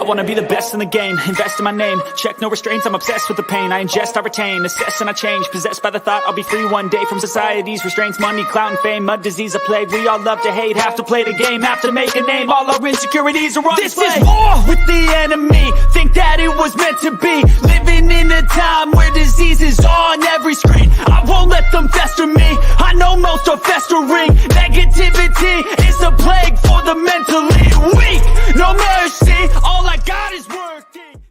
wanna be the best in the game, invest in my name, check no restraints, I'm obsessed with the pain. I ingest, I retain, assess and I change, possessed by the thought I'll be free one day from society's restraints. Money, clout and fame, mud, disease, a plague. We all love to hate, have to play the game, have to make a name. All our insecurities are on display. This is war with the enemy, think that it was meant to be. Living in a time where disease is on every screen. I won't let them fester me, I know most are festering. Negativity is a plague for the mentally weak. No mercy, all I got is working.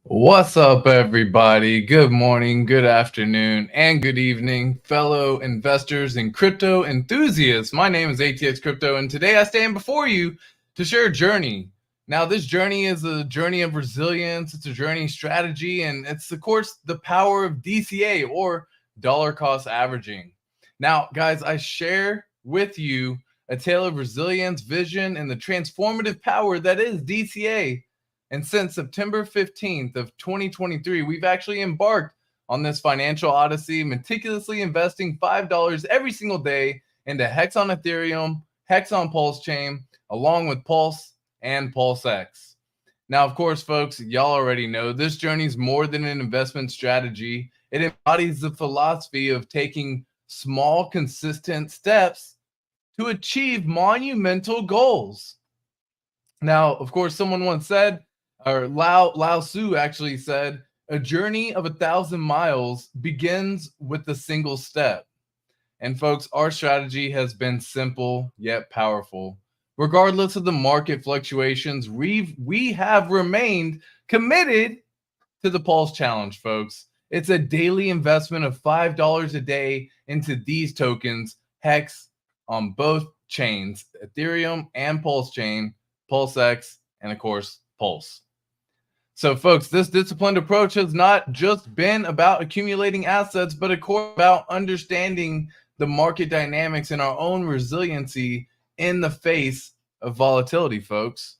What's up, everybody? Good morning, good afternoon, and good evening, fellow investors and crypto enthusiasts. My name is ATX Crypto, and today I stand before you to share a journey. Now, this journey is a journey of resilience, it's a journey of strategy, and it's, of course, the power of DCA, or dollar cost averaging. Now, guys, I share with you a tale of resilience, vision, and the transformative power that is DCA. And since September 15th of 2023, we've actually embarked on this financial odyssey, meticulously investing $5 every single day into Hex on Ethereum, Hex on Pulse Chain, along with Pulse and PulseX. Now, of course, folks, y'all already know this journey is more than an investment strategy. It embodies the philosophy of taking small, consistent steps to achieve monumental goals. Now, of course, someone once said, or Lao Tzu actually said, a journey of 1,000 miles begins with a single step. And folks, our strategy has been simple yet powerful. Regardless of the market fluctuations, we have remained committed to the Pulse Challenge, folks. It's a daily investment of $5 a day into these tokens, Hex, on both chains, Ethereum and Pulse Chain, PulseX, and of course, Pulse. So, folks, this disciplined approach has not just been about accumulating assets, but of course about understanding the market dynamics and our own resiliency in the face of volatility, folks.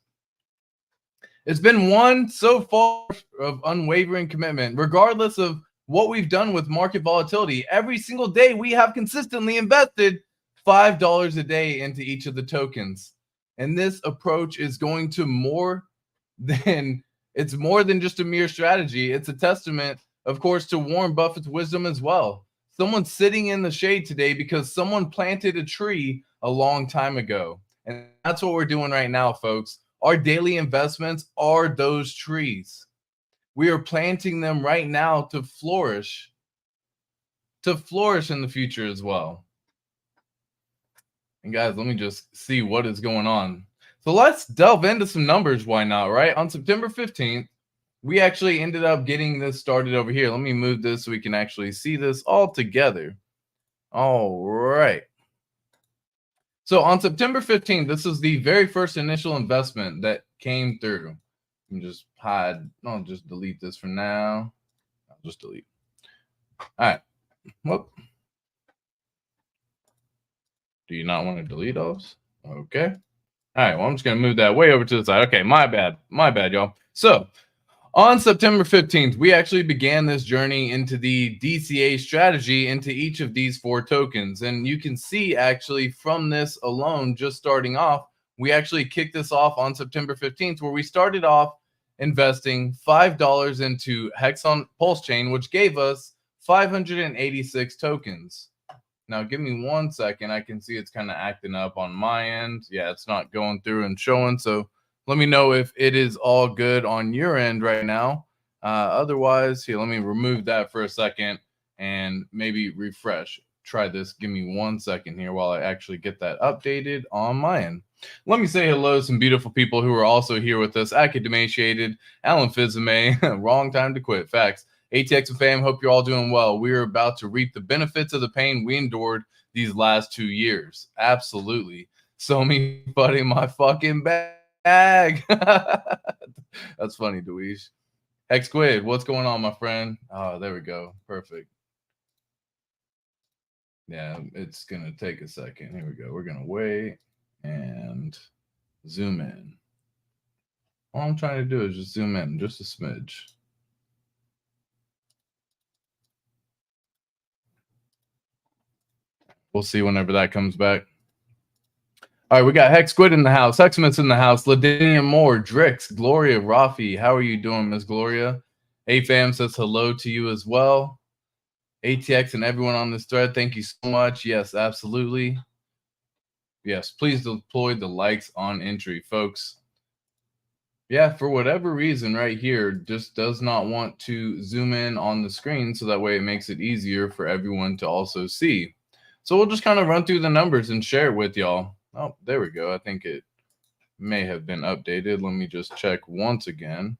It's been one so far of unwavering commitment, regardless of what we've done with market volatility. Every single day, we have consistently invested $5 a day into each of the tokens. And this approach is going to more than just a mere strategy. It's a testament, of course, to Warren Buffett's wisdom as well. Someone's sitting in the shade today because someone planted a tree a long time ago. And that's what we're doing right now, folks. Our daily investments are those trees. We are planting them right now to flourish in the future as well. And guys, let me just see what is going on. So let's delve into some numbers. Why not, right? On September 15th, we actually ended up getting this started over here. Let me move this so we can actually see this all together. All right. So on September 15th, this is the very first initial investment that came through. Let me just hide. I'll just delete this for now. I'll just delete. All right. Whoop. Do you not want to delete those? Okay. All right. Well, I'm just going to move that way over to the side. Okay. My bad. My bad, y'all. So on September 15th, we actually began this journey into the DCA strategy into each of these four tokens. And you can see actually from this alone, just starting off, we actually kicked this off on September 15th, where we started off investing $5 into Hex on Pulse Chain, which gave us 586 tokens. Now, give me 1 second. I can see it's kind of acting up on my end. Yeah, it's not going through and showing. So let me know if it is all good on your end right now. Otherwise, here, let me remove that for a second and maybe refresh. Try this. Give me 1 second here while I actually get that updated on my end. Let me say hello to some beautiful people who are also here with us. Academaciated, Alan Fizame, wrong time to quit. Facts. ATX and fam, hope you're all doing well. We're about to reap the benefits of the pain we endured these last 2 years. Absolutely. So me buddy my fucking bag. That's funny, Deweesh. Hex Squid, what's going on, my friend? Oh, there we go. Perfect. Yeah, it's going to take a second. Here we go. We're going to wait and zoom in. All I'm trying to do is just zoom in just a smidge. We'll see whenever that comes back. All right, we got Hex Squid in the house, Hexmas in the house, Ladinium Moore, Drix, Gloria, Rafi. How are you doing, Miss Gloria? AFAM says hello to you as well. ATX and everyone on this thread, thank you so much. Yes, absolutely. Yes, please deploy the likes on entry, folks. Yeah, for whatever reason right here, just does not want to zoom in on the screen so that way it makes it easier for everyone to also see. So we'll just kind of run through the numbers and share it with y'all. Oh, there we go. I think it may have been updated. Let me just check once again.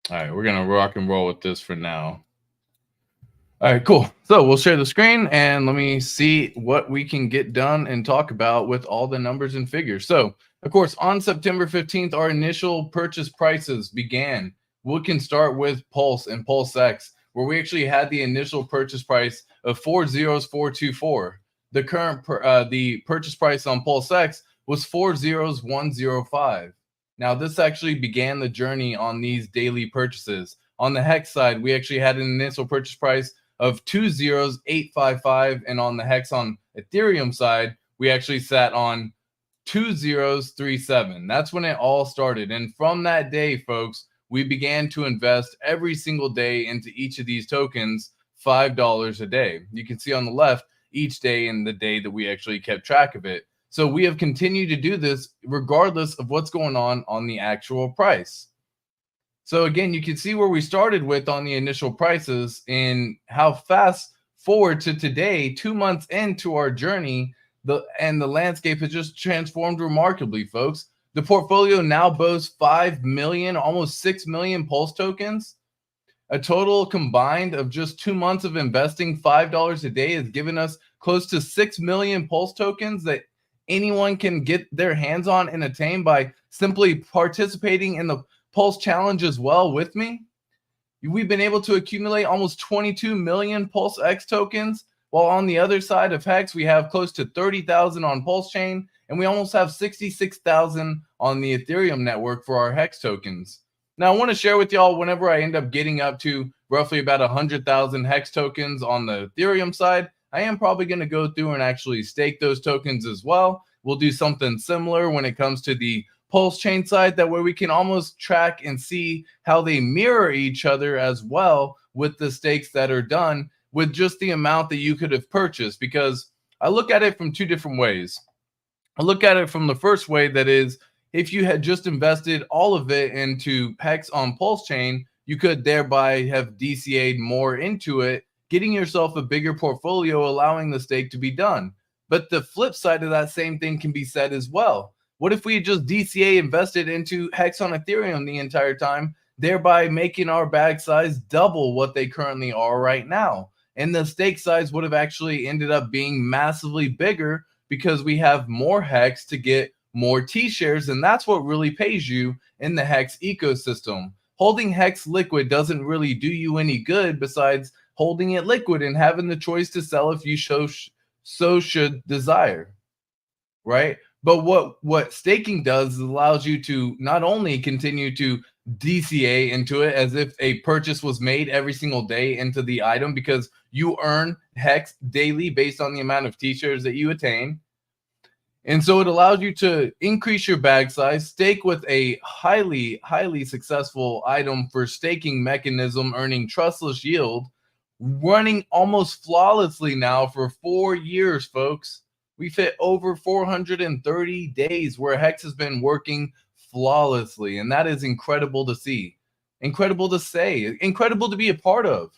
All right, we're going to rock and roll with this for now. All right, cool. So we'll share the screen and let me see what we can get done and talk about with all the numbers and figures. So, of course, on September 15th, our initial purchase prices began. We can start with Pulse and Pulse X, where we actually had the initial purchase price of 40424. The current the purchase price on Pulse X was 40105. Now, this actually began the journey on these daily purchases. On the Hex side, we actually had an initial purchase price of 20855, and on the Hex on Ethereum side, we actually sat on 2037. That's when it all started. And from that day, folks, we began to invest every single day into each of these tokens, $5 a day. You can see on the left each day and the day that we actually kept track of it. So we have continued to do this regardless of what's going on the actual price. So again, you can see where we started with on the initial prices and how fast forward to today, 2 months into our journey, the landscape has just transformed remarkably, folks. The portfolio now boasts 5 million, almost 6 million Pulse tokens. A total combined of just 2 months of investing $5 a day has given us close to 6 million Pulse tokens that anyone can get their hands on and attain by simply participating in the Pulse Challenge as well with me. We've been able to accumulate almost 22 million Pulse X tokens, while on the other side of Hex, we have close to 30,000 on Pulse Chain, and we almost have 66,000 on the Ethereum network for our Hex tokens. Now, I want to share with y'all whenever I end up getting up to roughly about 100,000 Hex tokens on the Ethereum side, I am probably going to go through and actually stake those tokens as well. We'll do something similar when it comes to the Pulse Chain side. That way we can almost track and see how they mirror each other as well with the stakes that are done with just the amount that you could have purchased. Because I look at it from two different ways. I look at it from the first way, that is, if you had just invested all of it into Hex on Pulse Chain, you could thereby have DCA'd more into it, getting yourself a bigger portfolio, allowing the stake to be done. But the flip side of that same thing can be said as well. What if we had just DCA invested into Hex on Ethereum the entire time, thereby making our bag size double what they currently are right now? And the stake size would have actually ended up being massively bigger because we have more Hex to get more T-shares, and that's what really pays you in the Hex ecosystem. Holding Hex liquid doesn't really do you any good besides holding it liquid and having the choice to sell if you so should desire, right? But what staking does is allows you to not only continue to DCA into it as if a purchase was made every single day into the item, because you earn Hex daily based on the amount of T-shares that you attain. And so it allows you to increase your bag size, stake with a highly, highly successful item for staking mechanism, earning trustless yield, running almost flawlessly now for 4 years, folks. We've hit over 430 days where Hex has been working flawlessly, and that is incredible to see, incredible to say, incredible to be a part of.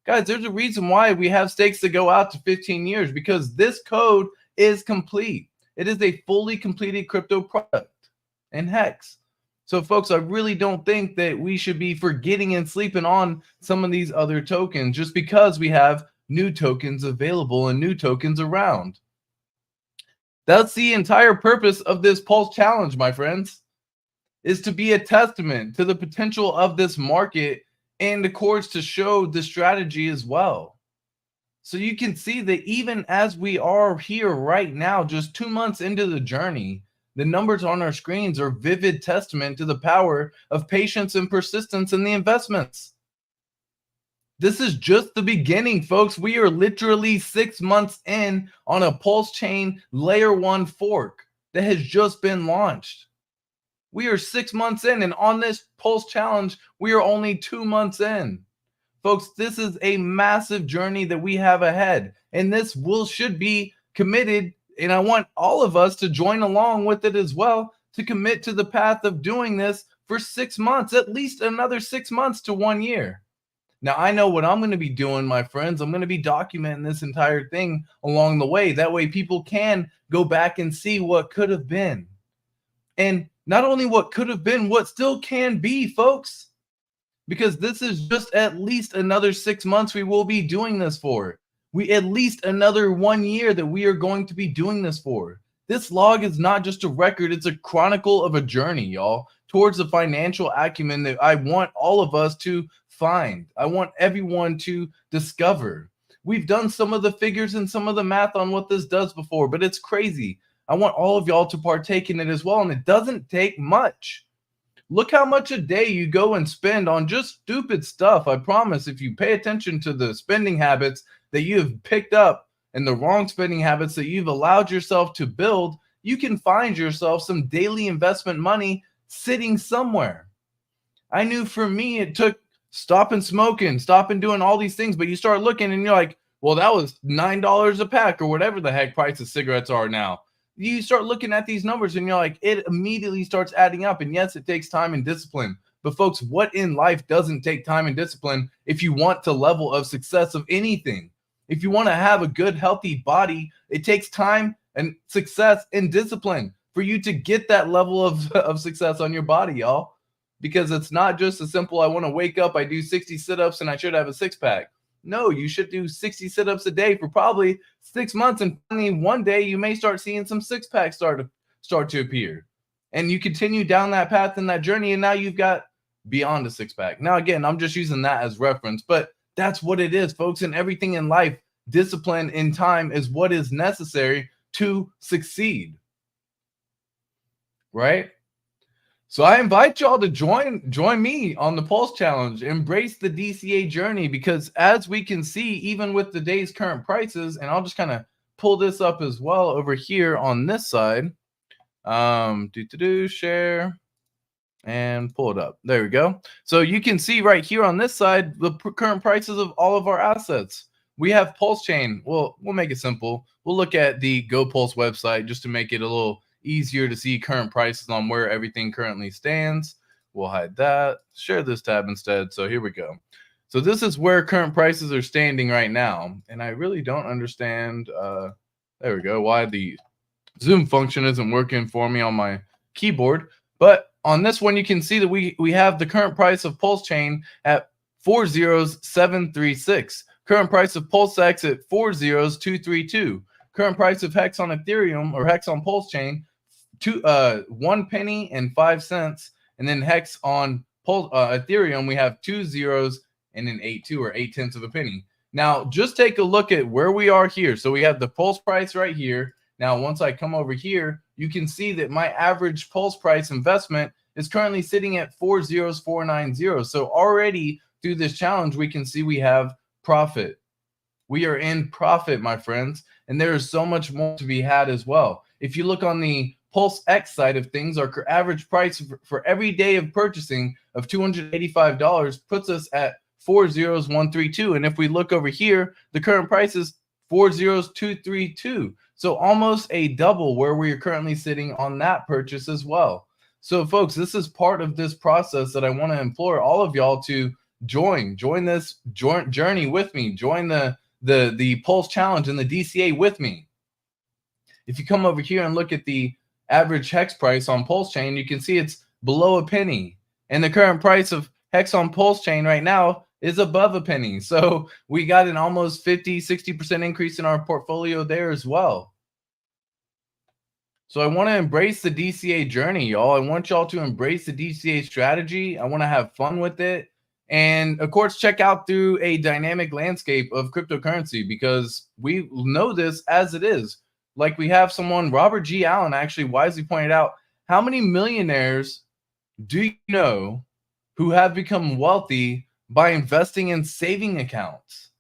Guys, there's a reason why we have stakes that go out to 15 years, because this code is complete. It is a fully completed crypto product in Hex. So, folks, I really don't think that we should be forgetting and sleeping on some of these other tokens just because we have new tokens available and new tokens around. That's the entire purpose of this Pulse Challenge, my friends, is to be a testament to the potential of this market and, of course, to show the strategy as well. So you can see that even as we are here right now, just 2 months into the journey, The numbers on our screens are vivid testament to the power of patience and persistence in the investments. This is just the beginning, folks. We are literally 6 months in on a pulse chain layer 1 fork that has just been launched. We are 6 months in, and on this pulse challenge, we are only 2 months in. Folks, this is a massive journey that we have ahead, and this should be committed, and I want all of us to join along with it as well, to commit to the path of doing this for 6 months, at least another 6 months to 1 year. Now, I know what I'm going to be doing, my friends. I'm going to be documenting this entire thing along the way. That way people can go back and see what could have been. And not only what could have been, what still can be, folks. Because this is just at least another 6 months we will be doing this for. At least another 1 year that we are going to be doing this for. This log is not just a record, it's a chronicle of a journey, y'all, towards the financial acumen that I want all of us to find. I want everyone to discover. We've done some of the figures and some of the math on what this does before, but it's crazy. I want all of y'all to partake in it as well, and it doesn't take much. Look how much a day you go and spend on just stupid stuff. I promise, if you pay attention to the spending habits that you have picked up and the wrong spending habits that you've allowed yourself to build, you can find yourself some daily investment money sitting somewhere. I knew for me, it took stopping smoking, stopping doing all these things, but you start looking and you're like, well, that was $9 a pack or whatever the heck price of cigarettes are now. You start looking at these numbers and you're like, it immediately starts adding up. And yes, it takes time and discipline. But folks, what in life doesn't take time and discipline if you want to level of success of anything? If you want to have a good, healthy body, it takes time and success and discipline for you to get that level of success on your body, y'all. Because it's not just a simple, I want to wake up, I do 60 sit-ups, and I should have a six-pack. No, you should do 60 sit-ups a day for probably 6 months, and finally one day you may start seeing some six-packs start to appear. And you continue down that path and that journey, and now you've got beyond a six-pack. Now, again, I'm just using that as reference, but that's what it is, folks. And everything in life, discipline and time is what is necessary to succeed. Right? So I invite y'all to join me on the Pulse Challenge, embrace the DCA journey, because as we can see, even with today's current prices, and I'll just kind of pull this up as well over here on this side, share and pull it up. There we go. So you can see right here on this side, the current prices of all of our assets. We have Pulse Chain. Well, we'll make it simple. We'll look at the GoPulse website just to make it a little easier to see current prices on where everything currently stands. We'll hide that, share this tab instead. So here we go. So this is where current prices are standing right now. And I really don't understand, there we go, why the zoom function isn't working for me on my keyboard. But on this one, you can see that we have the current price of Pulse Chain at 40736. Current price of PulseX at 40232. Current price of Hex on Ethereum or Hex on Pulse Chain, 1 penny and 5 cents, and then Hex on Ethereum, we have 2 zeros and an 8.2 or 0.8 of a penny. Now, just take a look at where we are here. So we have the Pulse price right here. Now, once I come over here, you can see that my average Pulse price investment is currently sitting at 40490. So already through this challenge, we can see we have profit. We are in profit, my friends, and there is so much more to be had as well. If you look on the Pulse X side of things, our average price for every day of purchasing of $285 puts us at 40132. And if we look over here, the current price is 40232. So almost a double where we are currently sitting on that purchase as well. So folks, this is part of this process that I want to implore all of y'all to join this journey with me. Join the Pulse Challenge and the DCA with me. If you come over here and look at the average Hex price on Pulse Chain, you can see it's below a penny. And the current price of Hex on Pulse Chain right now is above a penny. So we got an almost 50-60% increase in our portfolio there as well. So I want to embrace the DCA journey, y'all. I want y'all to embrace the DCA strategy. I want to have fun with it. And of course, check out through a dynamic landscape of cryptocurrency, because we know this as it is. like we have someone, Robert G. Allen, actually wisely pointed out, how many millionaires do you know who have become wealthy by investing in saving accounts?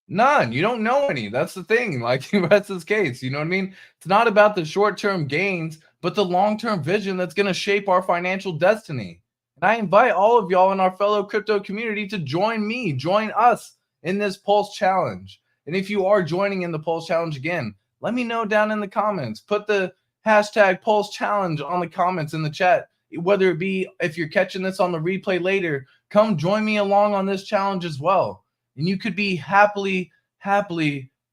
None. You don't know any. That's the thing. Like, that's his case. You know what I mean? It's not about the short-term gains, but the long-term vision that's going to shape our financial destiny. And I invite all of y'all in our fellow crypto community to join us in this Pulse Challenge. And if you are joining in the Pulse Challenge again, let me know down in the comments. Put the hashtag Pulse Challenge on the comments in the chat. Whether it be if you're catching this on the replay later, come join me along on this challenge as well. And you could be happily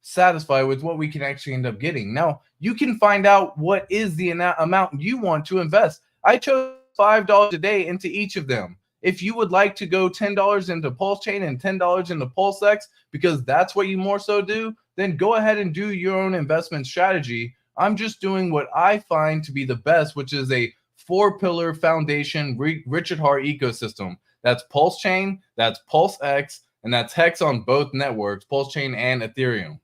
satisfied with what we can actually end up getting. Now, you can find out what is the amount you want to invest. I chose $5 a day into each of them. If you would like to go $10 into Pulse Chain and $10 into PulseX, because that's what you more so do, then go ahead and do your own investment strategy. I'm just doing what I find to be the best, which is a 4-pillar foundation Richard Heart ecosystem. That's Pulse Chain, that's PulseX, and that's Hex on both networks, Pulse Chain and Ethereum.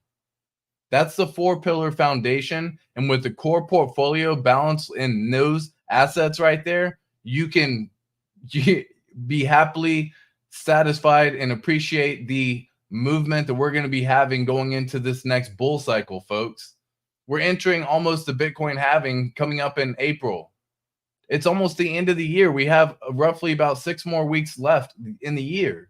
That's the 4-pillar foundation. And with the core portfolio balance in those assets right there, you can be happily satisfied and appreciate the movement that we're going to be having going into this next bull cycle, folks. We're entering almost the Bitcoin halving coming up in April. It's almost the end of the year. We have roughly about 6 more weeks left in the year.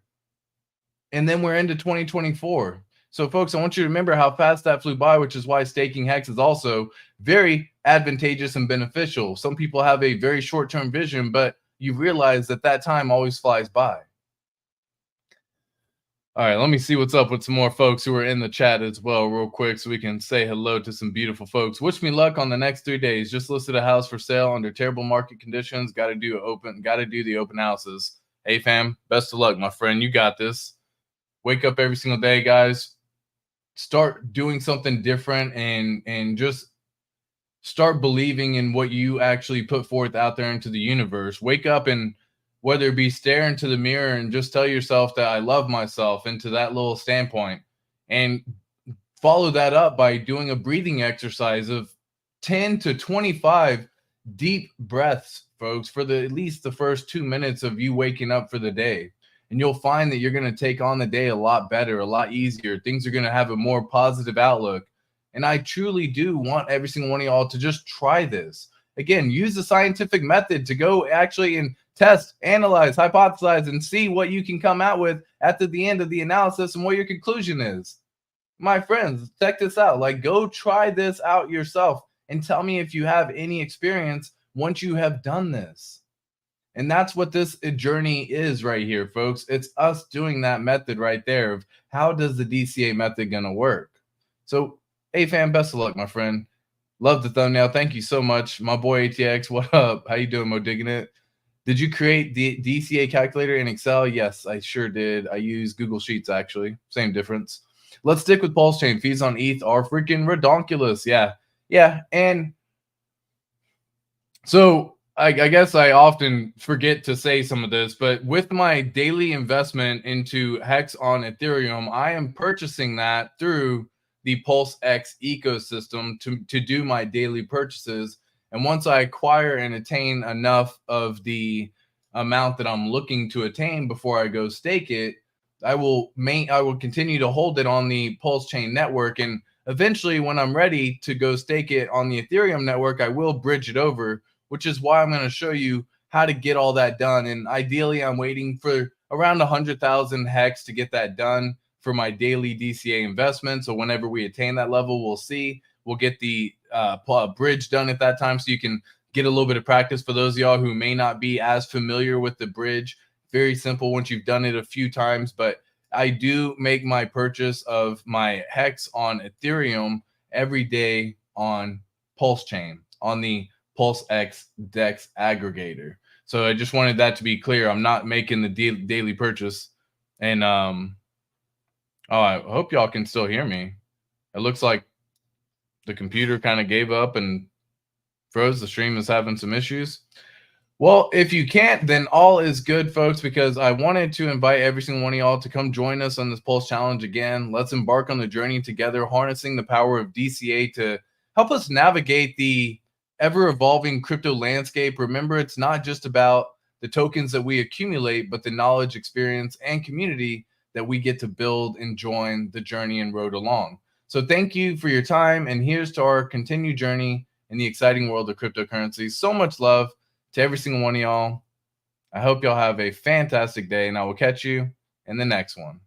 And then we're into 2024. So, folks, I want you to remember how fast that flew by, which is why staking Hex is also very advantageous and beneficial. Some people have a very short-term vision, but you realize that that time always flies by. All right, let me see what's up with some more folks who are in the chat as well real quick so we can say hello to some beautiful folks. Wish me luck on the next 3 days. Just listed a house for sale under terrible market conditions. Got to do the open houses. Hey, fam, best of luck, my friend. You got this. Wake up every single day, guys. Start doing something different and just start believing in what you actually put forth out there into the universe. Wake up and whether it be stare into the mirror and just tell yourself that I love myself into that little standpoint, and follow that up by doing a breathing exercise of 10 to 25 deep breaths, folks, for at least the first 2 minutes of you waking up for the day. And you'll find that you're going to take on the day a lot better, a lot easier. Things are going to have a more positive outlook. And I truly do want every single one of y'all to just try this. Again, use the scientific method to go actually and test, analyze, hypothesize, and see what you can come out with at the end of the analysis and what your conclusion is. My friends, check this out. Like, go try this out yourself and tell me if you have any experience once you have done this. And that's what this journey is right here, folks. It's us doing that method right there of how does the DCA method going to work? So, hey, fam, best of luck, my friend. Love the thumbnail. Thank you so much. My boy ATX, what up? How you doing, Mo? Digging it? Did you create the DCA calculator in Excel? Yes, I sure did. I use Google Sheets, actually. Same difference. Let's stick with Pulse Chain. Fees on ETH are freaking redonkulous. Yeah. And so I guess I often forget to say some of this, but with my daily investment into Hex on Ethereum, I am purchasing that through the PulseX ecosystem to do my daily purchases. And once I acquire and attain enough of the amount that I'm looking to attain before I go stake it, I will continue to hold it on the Pulse Chain network. And eventually, when I'm ready to go stake it on the Ethereum network, I will bridge it over, which is why I'm going to show you how to get all that done. And ideally, I'm waiting for around 100,000 Hex to get that done for my daily DCA investment. So whenever we attain that level, we'll see. We'll get the bridge done at that time so you can get a little bit of practice. For those of y'all who may not be as familiar with the bridge, very simple once you've done it a few times. But I do make my purchase of my Hex on Ethereum every day on Pulse Chain, on the PulseX DEX aggregator. So I just wanted that to be clear. I'm not making the daily purchase. And I hope y'all can still hear me. It looks like the computer kind of gave up and froze. The stream is having some issues. Well, if you can't, then all is good, folks, because I wanted to invite every single one of y'all to come join us on this Pulse Challenge again. Let's embark on the journey together, harnessing the power of DCA to help us navigate the ever-evolving crypto landscape. Remember, it's not just about the tokens that we accumulate, but the knowledge, experience, and community that we get to build and join the journey and road along. So thank you for your time, and here's to our continued journey in the exciting world of cryptocurrency. So much love to every single one of y'all. I hope y'all have a fantastic day, and I will catch you in the next one.